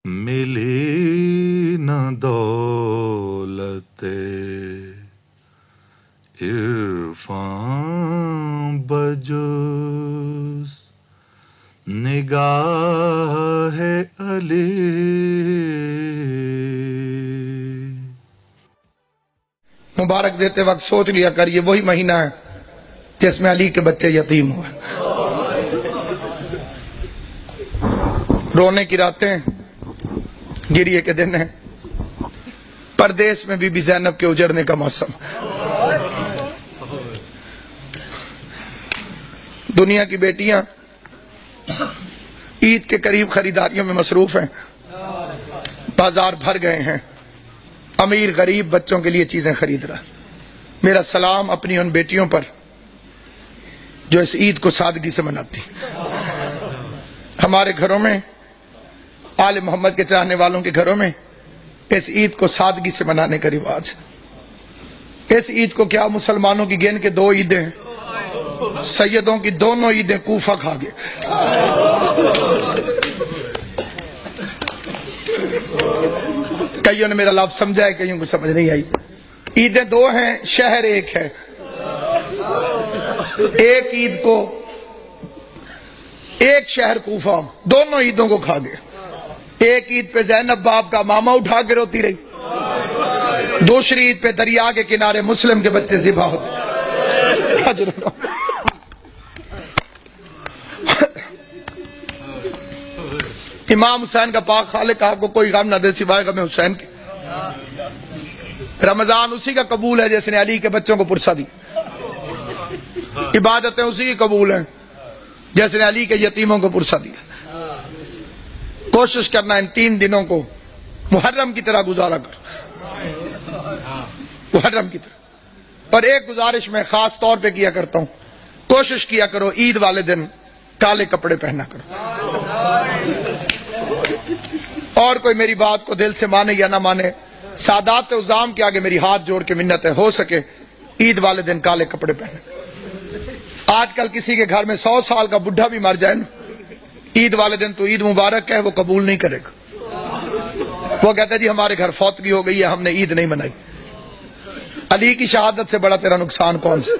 ملی نہ دولت عرفان بجز نگاہ علی. مبارک دیتے وقت سوچ لیا کر یہ وہی مہینہ ہے جس میں علی کے بچے یتیم ہوئے. رونے کی راتیں، گریے کے دن ہیں. پردیس میں بی بی زینب کے اجڑنے کا موسم. دنیا کی بیٹیاں عید کے قریب خریداریوں میں مصروف ہیں. بازار بھر گئے ہیں. امیر غریب بچوں کے لیے چیزیں خرید رہا. میرا سلام اپنی ان بیٹیوں پر جو اس عید کو سادگی سے مناتی. ہمارے گھروں میں، آل محمد کے چاہنے والوں کے گھروں میں اس عید کو سادگی سے منانے کا رواج ہے. اس عید کو کیا مسلمانوں کی گن کے 2 عیدیں ہیں. سیدوں کی دونوں عیدیں کوفہ کھا گئے. کئیوں نے میرا لفظ سمجھا ہے، کئیوں کو سمجھ نہیں آئی. عیدیں 2 ہیں، شہر ایک ہے. ایک عید کو ایک شہر کوفہ دونوں عیدوں کو کھا گئے. ایک عید پہ زینب باپ کا ماما اٹھا کے روتی رہی. دوسری عید پہ دریا کے کنارے مسلم کے بچے ذبح ہوتے. امام حسین کا پاک خالق آپ کو کوئی غم نہ دے سوائے غم حسین کے. رمضان اسی کا قبول ہے جس نے علی کے بچوں کو پرسا دی. عبادتیں اسی کی قبول ہیں جس نے علی کے یتیموں کو پرسا دیا. کوشش کرنا ان 3 دنوں کو محرم کی طرح گزارا کر. محرم کی طرح. اور ایک گزارش میں خاص طور پہ کیا کرتا ہوں، کوشش کیا کرو عید والے دن کالے کپڑے پہنا کرو. اور کوئی میری بات کو دل سے مانے یا نہ مانے، سادات عظام کے آگے میری ہاتھ جوڑ کے منت ہے، ہو سکے عید والے دن کالے کپڑے پہنے. آج کل کسی کے گھر میں 100 سال کا بڈھا بھی مر جائے نا، عید والے دن تو عید مبارک ہے وہ قبول نہیں کرے گا. وہ کہتا ہے جی ہمارے گھر فوتگی ہو گئی ہے، ہم نے عید نہیں منائی. علی کی شہادت سے بڑا تیرا نقصان کون سا؟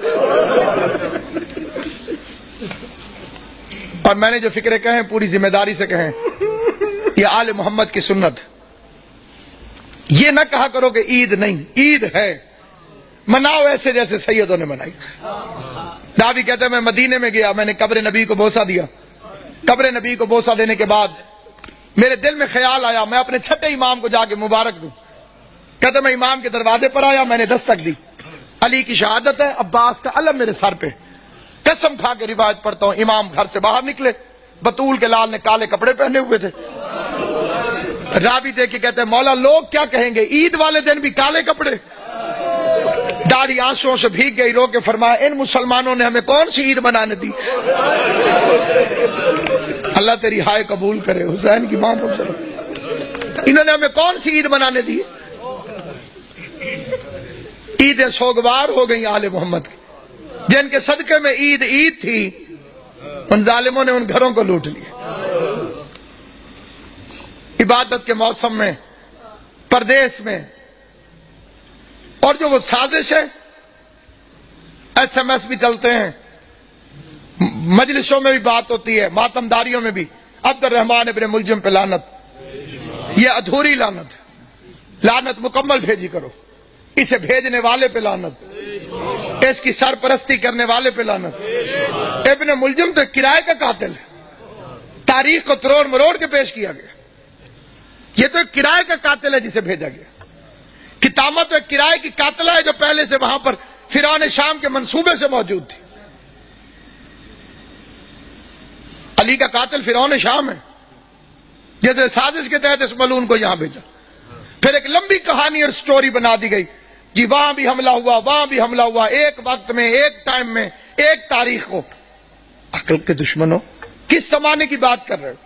اور میں نے جو فکرے کہیں پوری ذمہ داری سے کہیں، یہ آل محمد کی سنت. یہ نہ کہا کرو کہ عید نہیں، عید ہے. مناؤ ایسے جیسے سیدوں نے منائی. راوی کہتے ہیں میں مدینے میں گیا، میں نے قبر نبی کو بوسہ دیا. قبر نبی کو بوسہ دینے کے بعد میرے دل میں خیال آیا میں اپنے چھٹے امام کو جا کے مبارک دوں. کہتے میں امام کے دروازے پر آیا، میں نے دستک دی. علی کی شہادت ہے، عباس کا علم میرے سر پہ. قسم کھا کے روایت پڑھتا ہوں، امام گھر سے باہر نکلے، بطول کے لال نے کالے کپڑے پہنے ہوئے تھے. راوی دیکھ کے کہتے ہیں مولا لوگ کیا کہیں گے، عید والے دن بھی کالے کپڑے. داڑھی آنسوؤں سے بھیگ گئی. رو کے فرمایا ان مسلمانوں نے ہمیں کون سی عید منانے دی. اللہ تیری ہائے قبول کرے. حسین کی ماں کو انہوں نے ہمیں کون سی عید منانے دی. عیدیں سوگوار ہو گئی آل محمد کی، جن کے صدقے میں عید عید تھی ان ظالموں نے ان گھروں کو لوٹ لیا. عبادت کے موسم میں پردیس میں، اور جو وہ سازش ہے، SMS بھی چلتے ہیں، مجلسوں میں بھی بات ہوتی ہے، ماتمداریوں میں بھی. عبد الرحمن ابن ملجم پہ لعنت. یہ ادھوری لعنت ہے. لعنت مکمل بھیجی کرو. اسے بھیجنے والے پہ لعنت، اس کی سرپرستی کرنے والے پہ لعنت. ابن ملجم تو کرائے کا قاتل ہے. تاریخ کو تروڑ مروڑ کے پیش کیا گیا. یہ تو ایک کرائے کا قاتل ہے جسے بھیجا گیا. کتامہ تو ایک کرائے کی قاتلہ ہے جو پہلے سے وہاں پر فرعون شام کے منصوبے سے موجود تھی. علی کا قاتل فرعون شام ہے، جیسے سازش کے تحت اس ملعون کو یہاں بھیجا. پھر ایک لمبی کہانی اور سٹوری بنا دی گئی جی وہاں بھی حملہ ہوا، وہاں بھی حملہ ہوا، ایک وقت میں، ایک ٹائم میں، ایک تاریخ کو. عقل کے دشمنوں، کس زمانے کی بات کر رہے ہو؟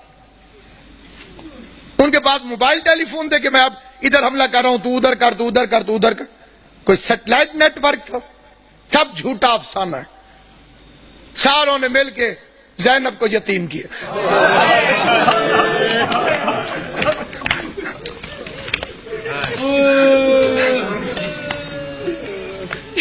ان کے پاس موبائل ٹیلی فون تھے کہ میں اب ادھر حملہ کر رہا ہوں، تو ادھر کر، تو ادھر کر، تو ادھر کر. کوئی سیٹلائٹ نیٹ ورک تھا؟ سب جھوٹا افسانہ ہے. ساروں نے مل کے زینب کو یتیم کیا.